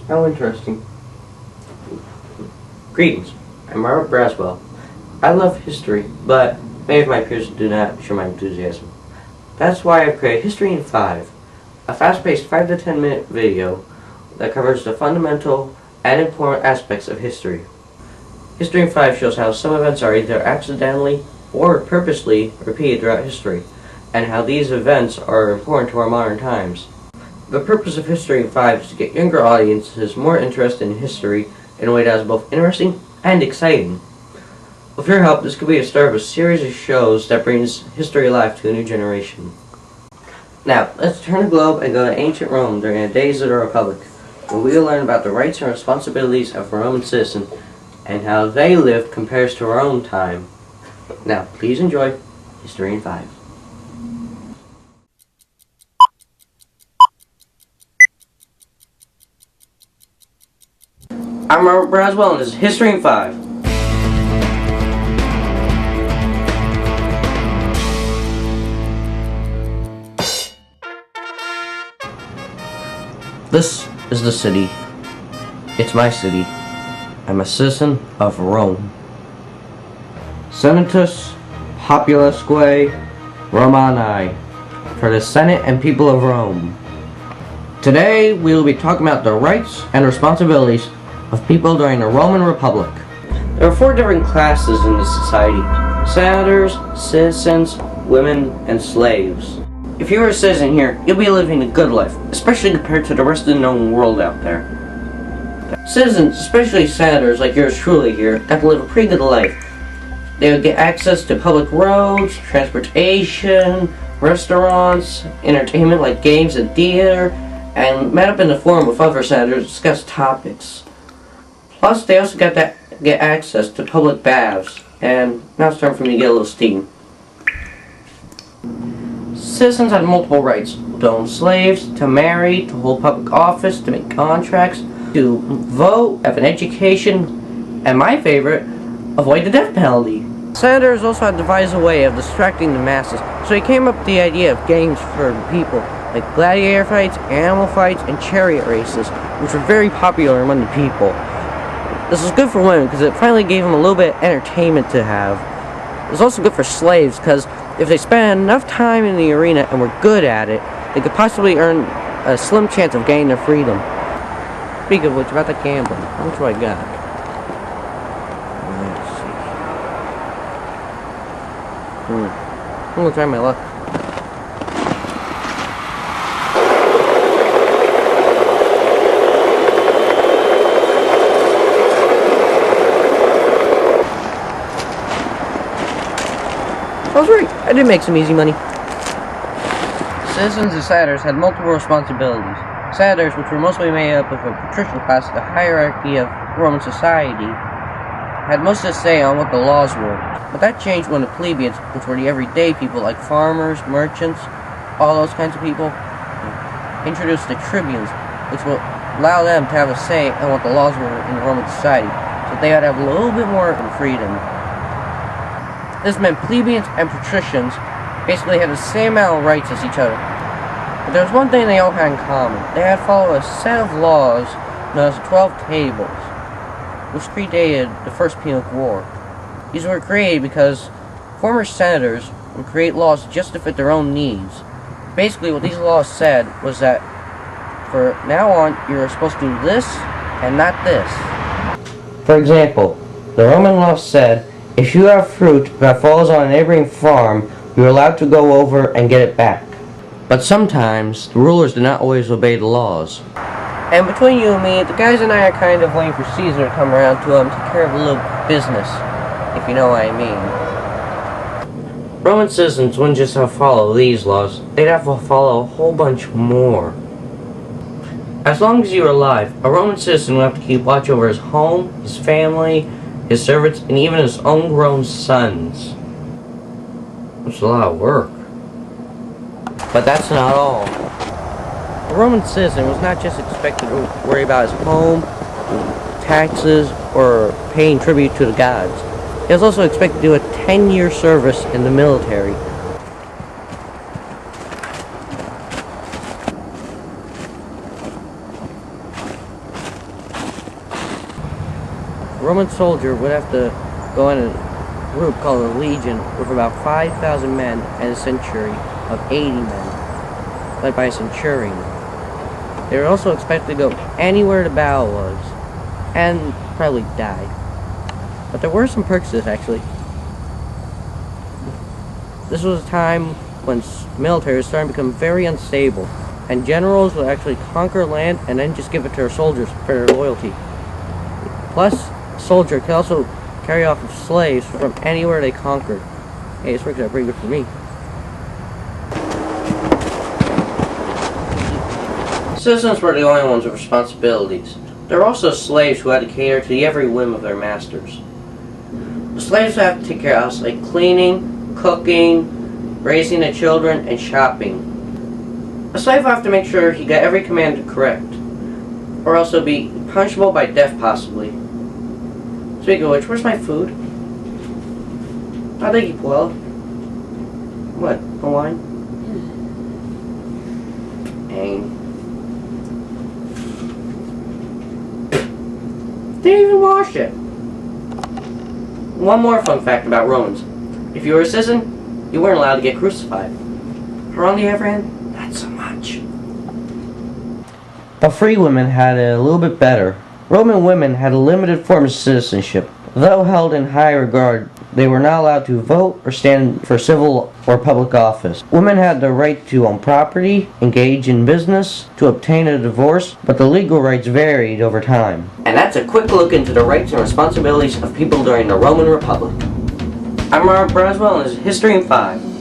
How interesting. Greetings, I'm Robert Braswell. I love history, but many of my peers do not share my enthusiasm. That's why I created History in 5, a fast-paced 5 to 10 minute video that covers the fundamental and important aspects of history. History in 5 shows how some events are either accidentally or purposely repeated throughout history, and how these events are important to our modern times. The purpose of History in 5 is to get younger audiences more interested in history in a way that is both interesting and exciting. With your help, this could be the start of a series of shows that brings history alive to a new generation. Now, let's turn the globe and go to ancient Rome during the days of the Republic, where we will learn about the rights and responsibilities of a Roman citizen and how they lived compares to our own time. Now, please enjoy History in 5. I'm Robert Braswell, and this is History in 5. This is the city. It's my city. I'm a citizen of Rome. Senatus Populusque Romani, for the Senate and people of Rome. Today we will be talking about the rights and responsibilities of people during the Roman Republic. There are 4 different classes in this society: senators, citizens, women, and slaves. If you were a citizen here, you'll be living a good life, especially compared to the rest of the known world out there. Citizens, especially senators like yours truly here, have to live a pretty good life. They would get access to public roads, transportation, restaurants, entertainment like games and theater, and met up in the forum with other senators to discuss topics. Plus, they also got to get access to public baths, and now it's time for me to get a little steam. Citizens had multiple rights: to own slaves, to marry, to hold public office, to make contracts, to vote, have an education, and my favorite, avoid the death penalty. Senators also had devised a way of distracting the masses, so they came up with the idea of games for people, like gladiator fights, animal fights, and chariot races, which were very popular among the people. This was good for women because it finally gave them a little bit of entertainment to have. It was also good for slaves because if they spent enough time in the arena and were good at it, they could possibly earn a slim chance of gaining their freedom. Speaking of which, about the gambling, how much do I got? Let's see. I'm gonna try my luck. I was right, I did make some easy money. Citizens and senators had multiple responsibilities. Senators, which were mostly made up of a patrician class, the hierarchy of Roman society, had most to say on what the laws were. But that changed when the plebeians, which were the everyday people like farmers, merchants, all those kinds of people, introduced the tribunes, which will allow them to have a say on what the laws were in Roman society, so they had to have a little bit more freedom. This meant plebeians and patricians basically had the same amount of rights as each other. But there was one thing they all had in common. They had to follow a set of laws known as the 12 Tables, which predated the First Punic War. These were created because former senators would create laws just to fit their own needs. Basically, what these laws said was that for now on, you're supposed to do this and not this. For example, the Roman law said, if you have fruit that falls on a neighboring farm, you're allowed to go over and get it back. But sometimes, the rulers did not always obey the laws. And between you and me, the guys and I are kind of waiting for Caesar to come around to take care of a little business, if you know what I mean. Roman citizens wouldn't just have to follow these laws, they'd have to follow a whole bunch more. As long as you were alive, a Roman citizen would have to keep watch over his home, his family, his servants, and even his own grown sons. Which is a lot of work. But that's not all. A Roman citizen was not just expected to worry about his home, taxes, or paying tribute to the gods. He was also expected to do a 10-year service in the military. Roman soldier would have to go in a group called a legion with about 5,000 men and a century of 80 men, led by a centurion. They were also expected to go anywhere the battle was, and probably die. But there were some perks to this, actually. This was a time when military was starting to become very unstable, and generals would actually conquer land and then just give it to their soldiers for their loyalty. Plus, a soldier could also carry off slaves from anywhere they conquered. Hey, this works out pretty good for me. Citizens were the only ones with responsibilities. There were also slaves who had to cater to every whim of their masters. The slaves would have to take care of like cleaning, cooking, raising the children, and shopping. A slave would have to make sure he got every command correct, or else he'll be punishable by death possibly. Speaking of which, where's my food? Oh, thank you, Puel. What? A wine? Dang. Didn't even wash it. One more fun fact about Romans. If you were a citizen, you weren't allowed to get crucified. Or on the other hand, not so much. But free women had it a little bit better. Roman women had a limited form of citizenship. Though held in high regard, they were not allowed to vote or stand for civil or public office. Women had the right to own property, engage in business, to obtain a divorce, but the legal rights varied over time. And that's a quick look into the rights and responsibilities of people during the Roman Republic. I'm Braswell, and this is History in 5.